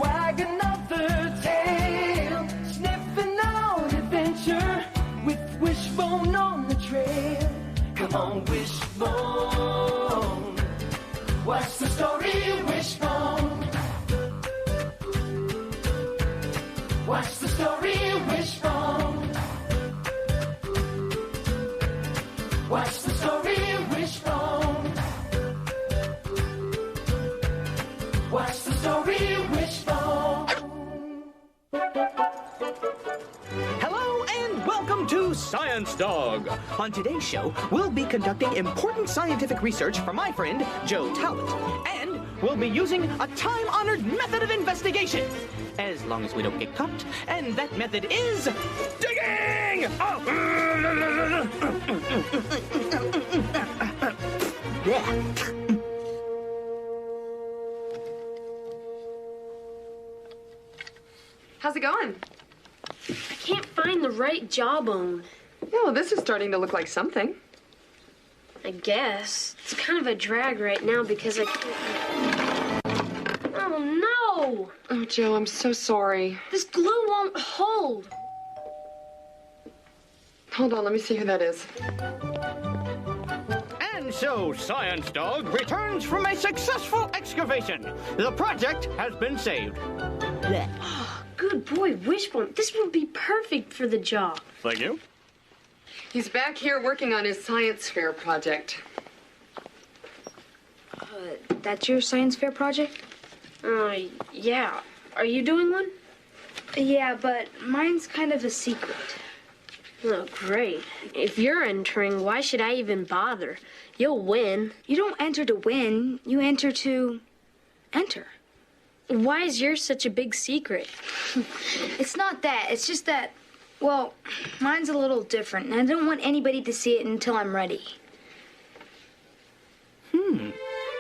wag another tail, sniffing out adventure with Wishbone on the trail. Come on, Wishbone, what's the story, Wishbone? What's the story, Wishbone? What's the story, Wishbone? What's the story, Wishbone? Hello and welcome to Science Dog. On today's show, we'll be conducting important scientific research for my friend, Joe Talbot. And we'll be using a time-honored method of investigation. As long as we don't get caught. And that method is... digging! How's it going? I can't find the right jawbone. Oh, this is starting to look like something. I guess. It's kind of a drag right now because I can't... Oh, no! Oh, Joe, I'm so sorry. This glue won't hold. Hold on, let me see who that is. And so, Science Dog returns from a successful excavation. The project has been saved. Good boy, Wishbone. This would be perfect for the job. Thank you. He's back here working on his science fair project. That's your science fair project? Yeah. Are you doing one? Yeah, but mine's kind of a secret. Oh, great. If you're entering, why should I even bother? You'll win. You don't enter to win. You enter to enter. Why is yours such a big secret? It's not that. It's just that, well, mine's a little different, and I don't want anybody to see it until I'm ready.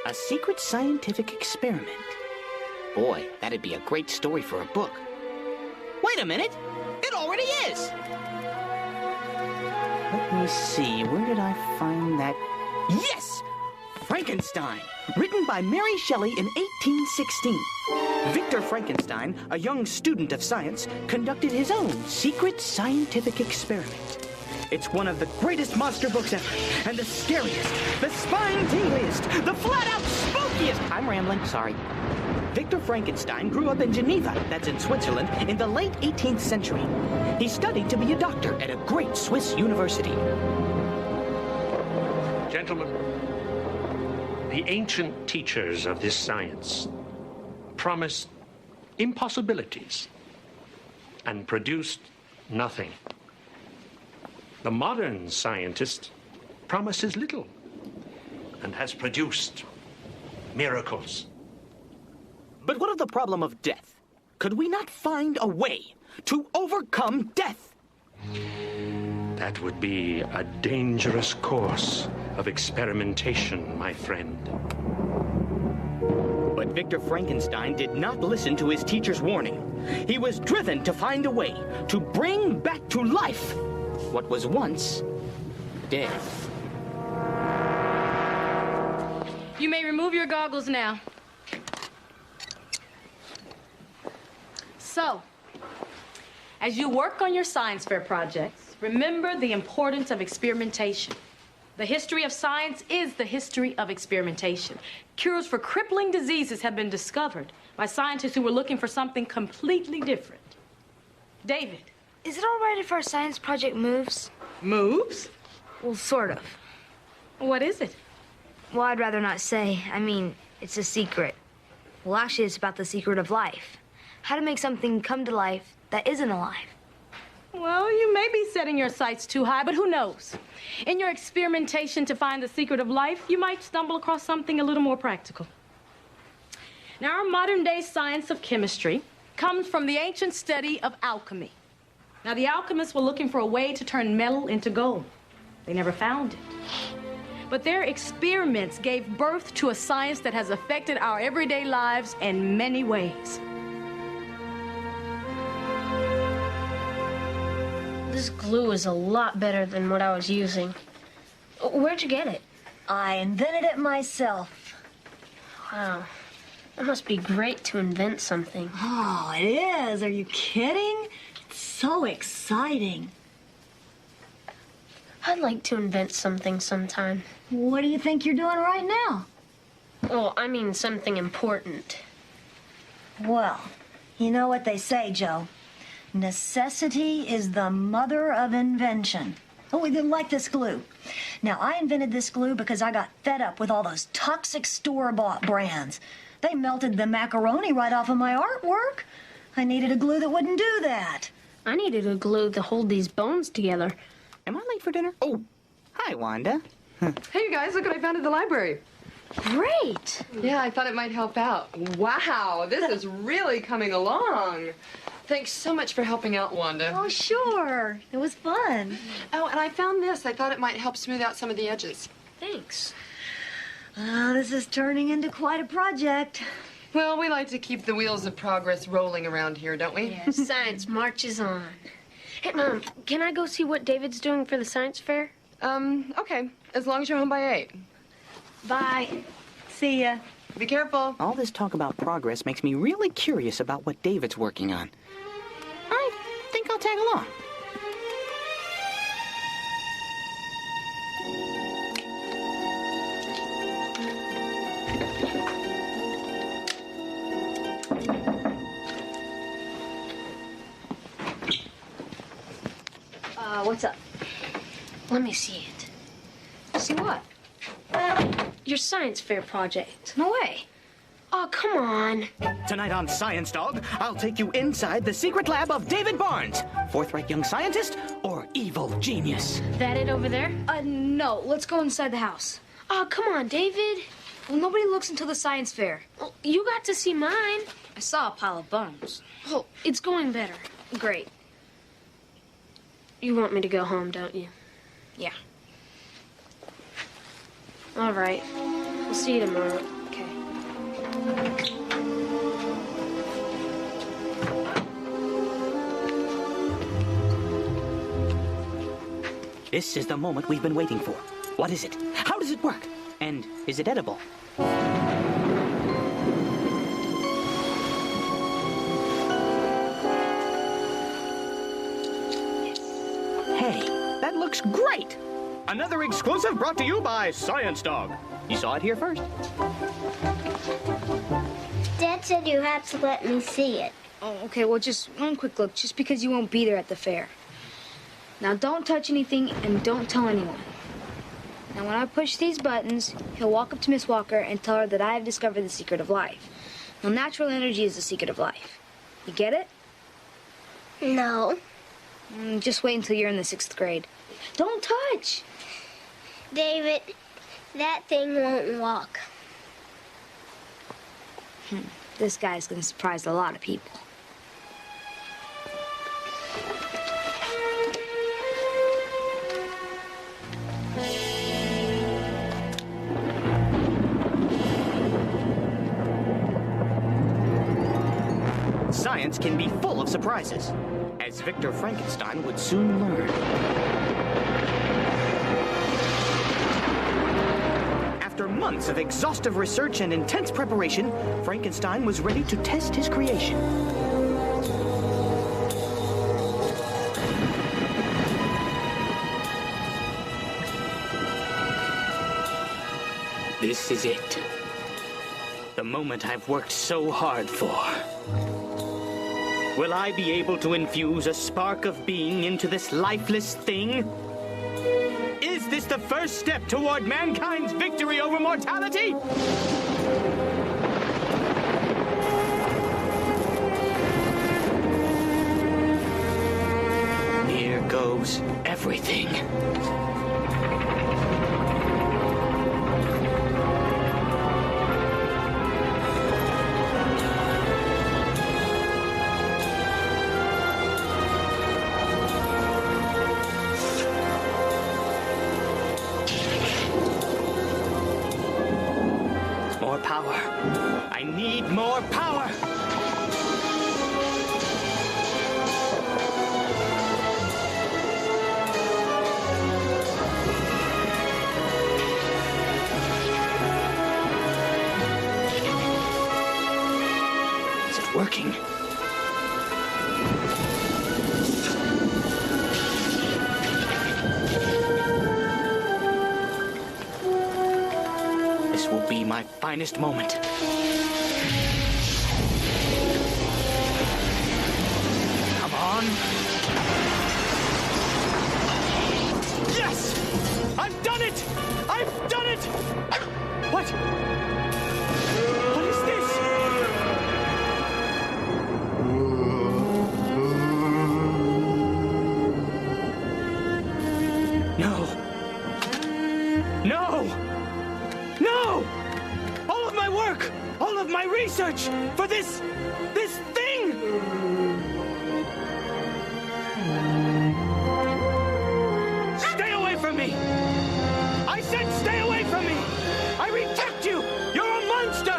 A secret scientific experiment. Boy, that'd be a great story for a book. Wait a minute! It already is! Let me see, where did I find that? Yes! Frankenstein, written by Mary Shelley in 1816. Victor Frankenstein, a young student of science, conducted his own secret scientific experiment. It's one of the greatest monster books ever, and the scariest, the spine-tingliest, the flat-out spookiest. I'm rambling, sorry. Victor Frankenstein grew up in Geneva, that's in Switzerland, in the late 18th century. He studied to be a doctor at a great Swiss university. Gentlemen, the ancient teachers of this science promised impossibilities and produced nothing. The modern scientist promises little and has produced miracles. But what of the problem of death? Could we not find a way to overcome death? That would be a dangerous course of experimentation, my friend. But Victor Frankenstein did not listen to his teacher's warning. He was driven to find a way to bring back to life what was once dead. You may remove your goggles now. So, as you work on your science fair projects, remember the importance of experimentation. The history of science is the history of experimentation. Cures for crippling diseases have been discovered by scientists who were looking for something completely different. David. Is it all right if our science project moves? Moves? Well, sort of. What is it? Well, I'd rather not say. I mean, it's a secret. Well, actually, it's about the secret of life. How to make something come to life that isn't alive. Well, you may be setting your sights too high, but who knows? In your experimentation to find the secret of life, you might stumble across something a little more practical. Now, our modern-day science of chemistry comes from the ancient study of alchemy. Now, the alchemists were looking for a way to turn metal into gold. They never found it. But their experiments gave birth to a science that has affected our everyday lives in many ways. This glue is a lot better than what I was using. Where'd you get it? I invented it myself. Wow. It must be great to invent something. Oh, it is. Are you kidding? It's so exciting. I'd like to invent something sometime. What do you think you're doing right now? Well, I mean something important. Well, you know what they say, Joe. Necessity is the mother of invention. Oh, like this glue. Now, I invented this glue because I got fed up with all those toxic store-bought brands. They melted the macaroni right off of my artwork. I needed a glue that wouldn't do that. I needed a glue to hold these bones together. Am I late for dinner? Oh, hi, Wanda. Hey, you guys, look what I found at the library. Great! Yeah, I thought it might help out. Wow, this is really coming along. Thanks so much for helping out, Wanda. Oh, sure. It was fun. Oh, and I found this. I thought it might help smooth out some of the edges. Thanks. Oh, this is turning into quite a project. Well, we like to keep the wheels of progress rolling around here, don't we? Yes, science marches on. Hey, Mom, can I go see what David's doing for the science fair? Okay. As long as you're home by 8. Bye. See ya. Be careful. All this talk about progress makes me really curious about what David's working on. I think I'll tag along. What's up? Let me see it. See what? Your science fair project. No way. Oh, come on. Tonight on Science Dog, I'll take you inside the secret lab of David Barnes, forthright young scientist or evil genius. That it over there? No. Let's go inside the house. Oh, come on, David. Well, nobody looks until the science fair. Well, you got to see mine. I saw a pile of bones. Oh, it's going better. Great. You want me to go home, don't you? Yeah. All right. We'll see you tomorrow. Okay. This is the moment we've been waiting for. What is it? How does it work? And is it edible? Hey, that looks great! Another exclusive brought to you by Science Dog. You saw it here first. Dad said you have to let me see it. Oh, okay. Well, just one quick look, just because you won't be there at the fair. Now, don't touch anything and don't tell anyone. Now, when I push these buttons, he'll walk up to Miss Walker and tell her that I have discovered the secret of life. Now, natural energy is the secret of life. You get it? No. Just wait until you're in the 6th grade. Don't touch! David, that thing won't walk. This guy's gonna surprise a lot of people. Science can be full of surprises, as Victor Frankenstein would soon learn. After months of exhaustive research and intense preparation, Frankenstein was ready to test his creation. This is it. The moment I've worked so hard for. Will I be able to infuse a spark of being into this lifeless thing? Is this the first step toward mankind's victory over mortality? Here goes everything. More power. I need more power. my finest moment. Come on. Yes! I've done it! I've done it! What? What is this? No. No! No! All of my work, all of my research for this thing! Stay away from me! I said stay away from me! I reject you! You're a monster!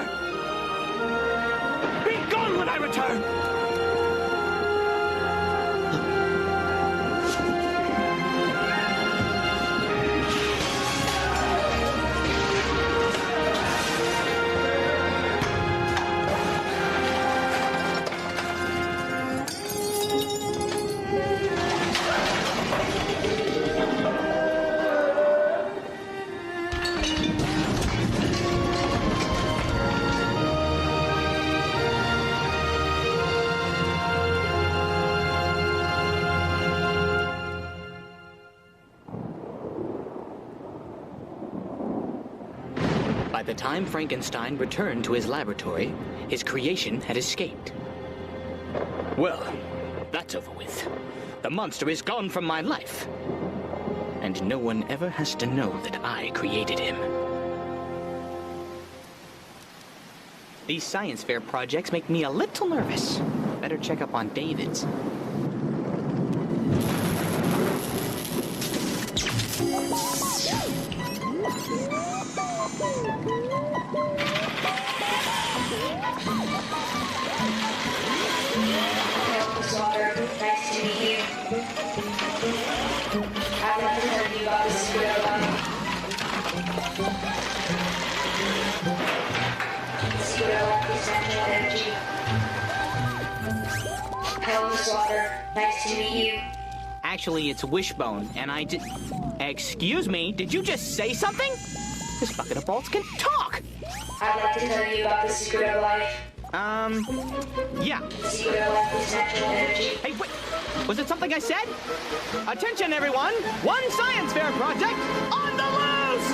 Be gone when I return! By the time Frankenstein returned to his laboratory, his creation had escaped. Well, that's over with. The monster is gone from my life. And no one ever has to know that I created him. These science fair projects make me a little nervous. Better check up on David's. Nice to meet you. I'd like to tell you about the secret of life. The secret of life is natural energy. Hello, Miss Walker. Nice to meet you. Actually, it's Wishbone, and I did... Excuse me, did you just say something? This bucket of balls can talk! I'd like to tell you about the secret of life. Yeah. The secret of life is natural energy. Hey, wait, was it something I said? Attention, everyone! One science fair project on the loose!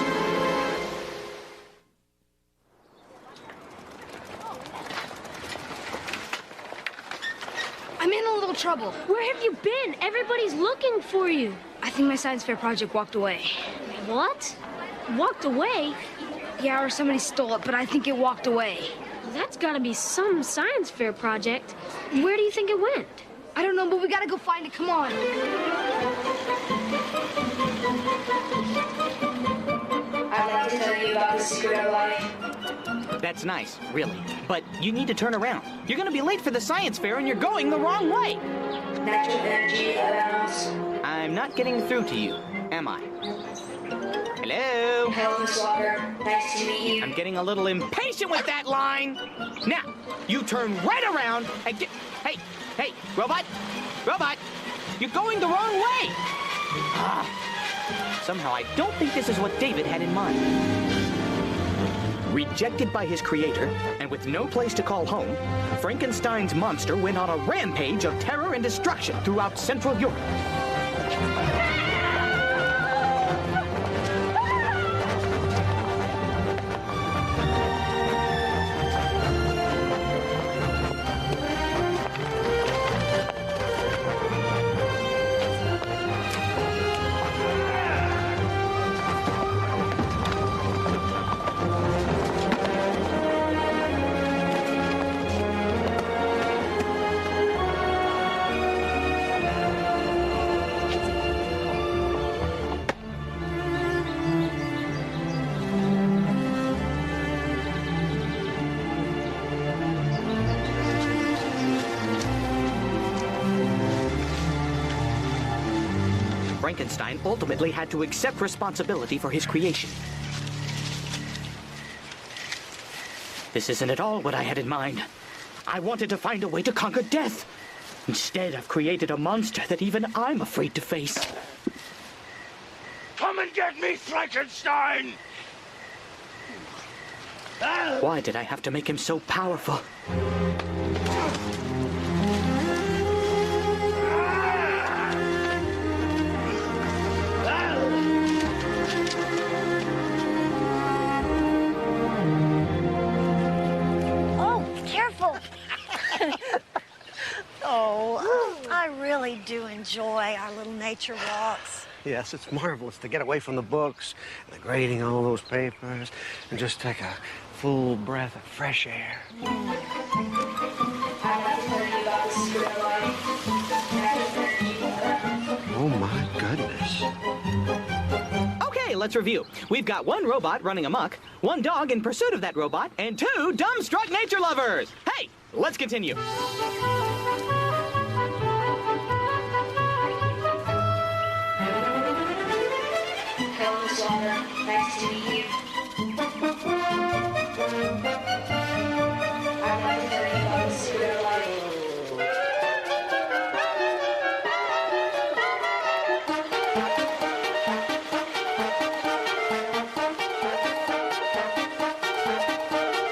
I'm in a little trouble. Where have you been? Everybody's looking for you. I think my science fair project walked away. What? Walked away? Yeah, or somebody stole it, but I think it walked away. Well, that's gotta be some science fair project. Where do you think it went? I don't know, but we gotta go find it. Come on. I'd like to tell you about the secret of life. That's nice, really. But you need to turn around. You're gonna be late for the science fair and you're going the wrong way. Natural energy allows. I'm not getting through to you, am I? Hello? Hello, Miss Walker. Nice to meet you. I'm getting a little impatient with that line. Now, you turn right around and get... Hey, robot! Robot! You're going the wrong way! Somehow I don't think this is what David had in mind. Rejected by his creator, and with no place to call home, Frankenstein's monster went on a rampage of terror and destruction throughout Central Europe. Frankenstein ultimately had to accept responsibility for his creation. This isn't at all what I had in mind. I wanted to find a way to conquer death. Instead, I've created a monster that even I'm afraid to face. Come and get me, Frankenstein! Why did I have to make him so powerful? Oh, careful. Oh, I really do enjoy our little nature walks. Yes, it's marvelous to get away from the books and the grading all those papers and just take a full breath of fresh air. Oh, my goodness. Okay, let's review. We've got one robot running amok, one dog in pursuit of that robot, and two dumbstruck nature lovers. Hey, let's continue. Hello, Miss Walker. Nice to meet you. I'd like to tell you about the secret of life.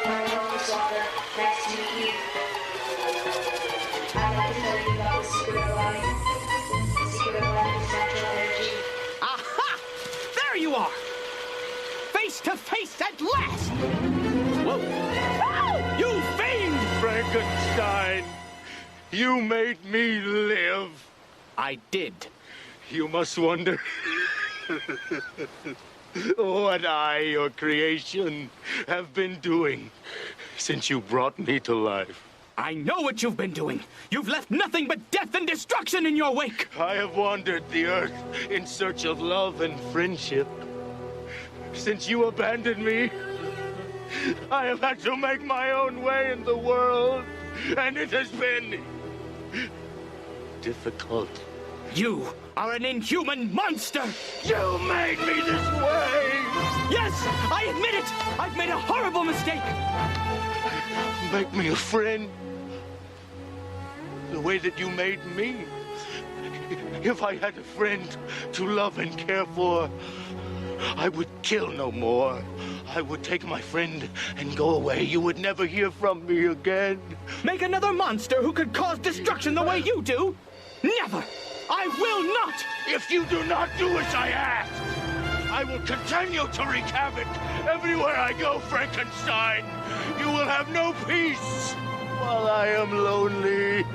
Hello, Miss Walker. Nice to meet you. I'd like to tell you about the secret of life. The secret of life is natural energy. Aha! There you are! Face to face at last! Whoa! Ow! You fiend! Frankenstein, you made me live. I did. You must wonder what I, your creation, have been doing since you brought me to life. I know what you've been doing. You've left nothing but death and destruction in your wake. I have wandered the earth in search of love and friendship. Since you abandoned me, I have had to make my own way in the world, and it has been difficult. You are an inhuman monster! You made me this way! Yes, I admit it! I've made a horrible mistake! Make me a friend. The way that you made me. If I had a friend to love and care for, I would kill no more. I would take my friend and go away. You would never hear from me again. Make another monster who could cause destruction the way you do? Never! I will not! If you do not do as I ask, I will continue to wreak havoc everywhere I go, Frankenstein. You will have no peace while I am lonely.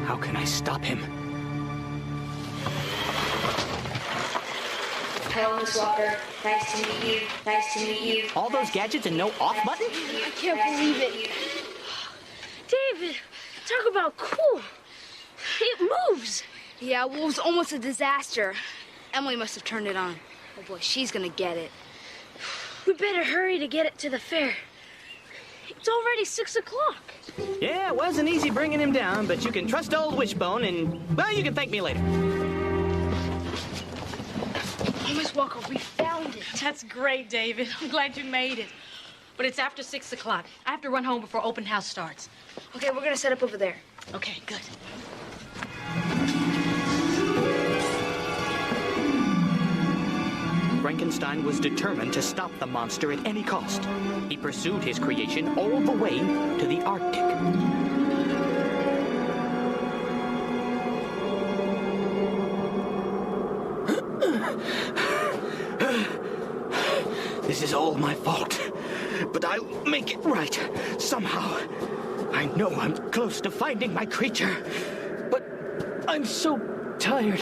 How can I stop him? Hello, Miss Walker. Nice to meet you. Nice to meet you. All those gadgets and no off button? I can't believe it. David, talk about cool. It moves. Yeah, well, it was almost a disaster. Emily must have turned it on. Oh, boy, she's gonna get it. We better hurry to get it to the fair. It's already 6 o'clock. Yeah, it wasn't easy bringing him down, but you can trust old Wishbone and, well, you can thank me later. Oh, Miss Walker, we found it. That's great, David. I'm glad you made it. But it's after 6 o'clock. I have to run home before open house starts. Okay, we're gonna set up over there. Okay, good. Frankenstein was determined to stop the monster at any cost. He pursued his creation all the way to the Arctic. This is all my fault, but I'll make it right somehow. I know I'm close to finding my creature, but I'm so tired.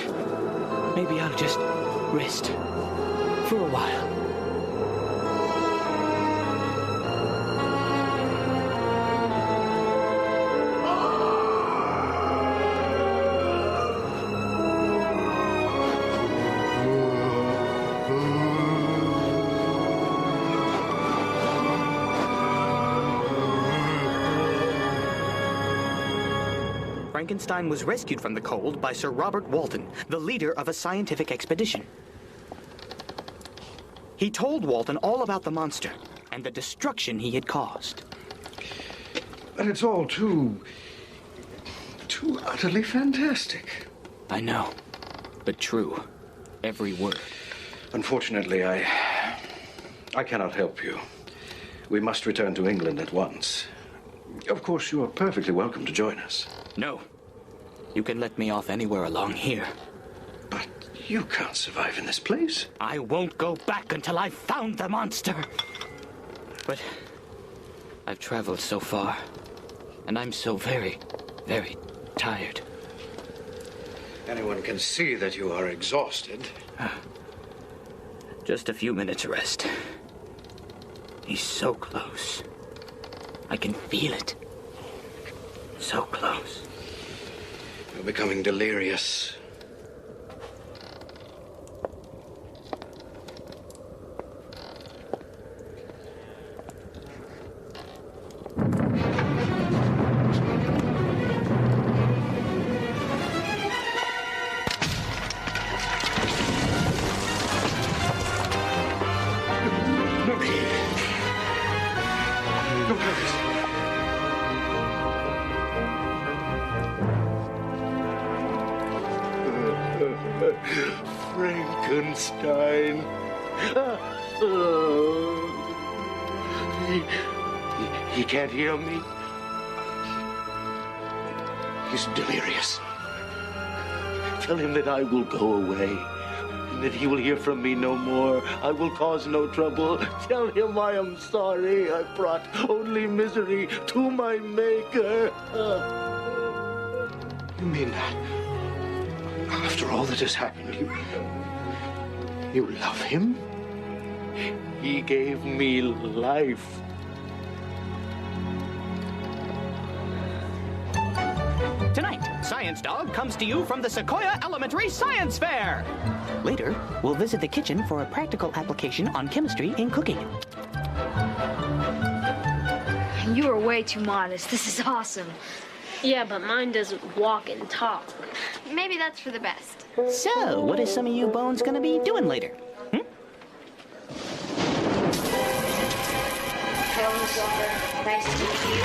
Maybe I'll just rest for a while. Frankenstein was rescued from the cold by Sir Robert Walton, the leader of a scientific expedition. He told Walton all about the monster and the destruction he had caused. But it's all too utterly fantastic. I know, but true. Every word. Unfortunately, I cannot help you. We must return to England at once. Of course, you are perfectly welcome to join us. No. You can let me off anywhere along here. But you can't survive in this place. I won't go back until I've found the monster. But I've traveled so far, and I'm so very, very tired. Anyone can see that you are exhausted. Just a few minutes rest. He's so close. I can feel it. So close. You're becoming delirious. Frankenstein. He can't hear me. He's delirious. Tell him that I will go away, and that he will hear from me no more. I will cause no trouble. Tell him I am sorry. I brought only misery to my maker. You mean that? After all that has happened, You love him? He gave me life. Tonight, Science Dog comes to you from the Sequoia Elementary Science Fair. Later, we'll visit the kitchen for a practical application on chemistry in cooking. You are way too modest. This is awesome. Yeah, but mine doesn't walk and talk. Maybe that's for the best. So, what is some of you bones gonna be doing later? Hello, Soccer. Nice to meet you.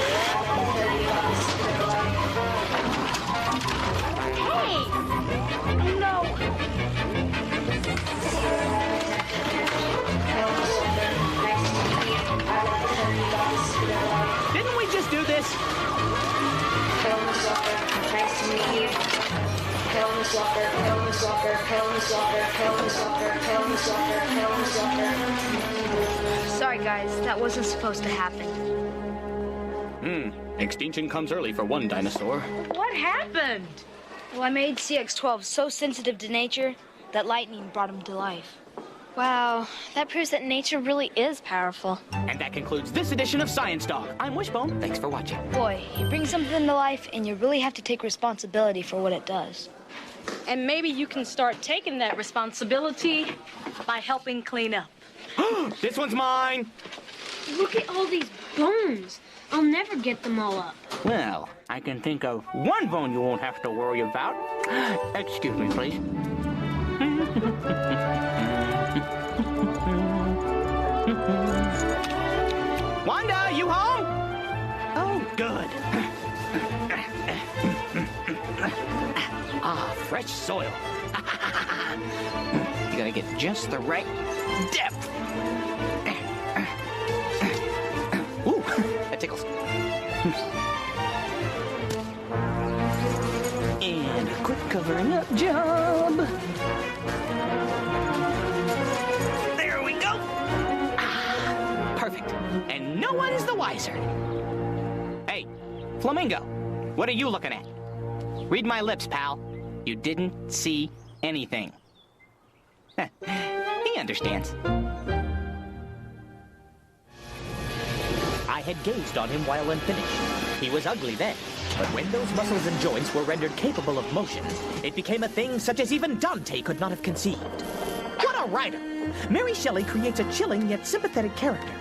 Hey! No! Hello, Soccer. Nice to meet you. Didn't we just do this? Hello, Soccer. Nice to meet you. Hello, Soccer. Hello, Soccer. Hello, Soccer. Hello, Soccer. Hello, Soccer. Hello, Soccer. Sorry, guys. That wasn't supposed to happen. Extinction comes early for one dinosaur. What happened? Well, I made CX-12 so sensitive to nature that lightning brought him to life. Wow, that proves that nature really is powerful. And that concludes this edition of Science Dog. I'm Wishbone. Thanks for watching. Boy, you bring something to life, and you really have to take responsibility for what it does. And maybe you can start taking that responsibility by helping clean up. This one's mine. Look at all these bones. I'll never get them all up. Well, I can think of one bone you won't have to worry about. Excuse me, please. Wanda, you home? Oh, good. Fresh soil. You gotta get just the right depth. Ooh, that tickles. And a quick covering up job. There we go. Perfect. And no one's the wiser. Hey, Flamingo, what are you looking at? Read my lips, pal. You didn't see anything. He understands. I had gazed on him while unfinished. He was ugly then, but when those muscles and joints were rendered capable of motion, it became a thing such as even Dante could not have conceived. What a writer! Mary Shelley creates a chilling yet sympathetic character.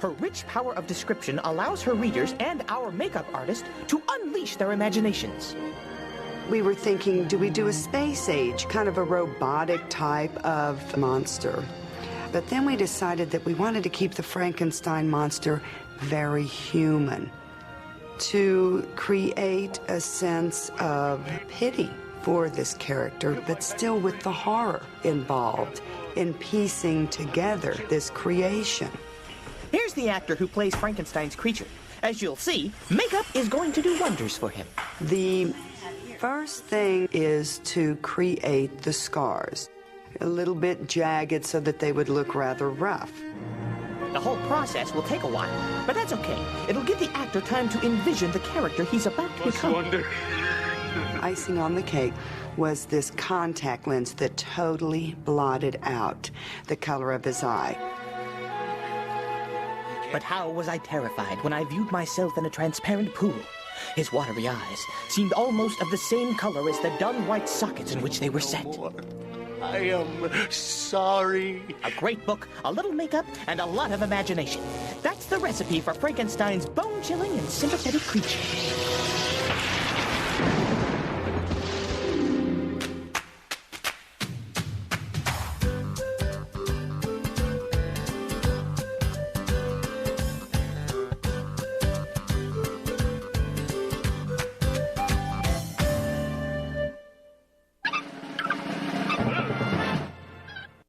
Her rich power of description allows her readers and our makeup artist to unleash their imaginations. We were thinking, do we do a space age, kind of a robotic type of monster? But then we decided that we wanted to keep the Frankenstein monster very human, to create a sense of pity for this character, but still with the horror involved in piecing together this creation. Here's the actor who plays Frankenstein's creature. As you'll see, makeup is going to do wonders for him. The first thing is to create the scars. A little bit jagged so that they would look rather rough. The whole process will take a while, but that's okay. It'll give the actor time to envision the character he's about to become. Icing on the cake was this contact lens that totally blotted out the color of his eye. But how was I terrified when I viewed myself in a transparent pool? His watery eyes seemed almost of the same color as the dun white sockets in which they were set. I am sorry. A great book, a little makeup, and a lot of imagination. That's the recipe for Frankenstein's bone-chilling and sympathetic creature.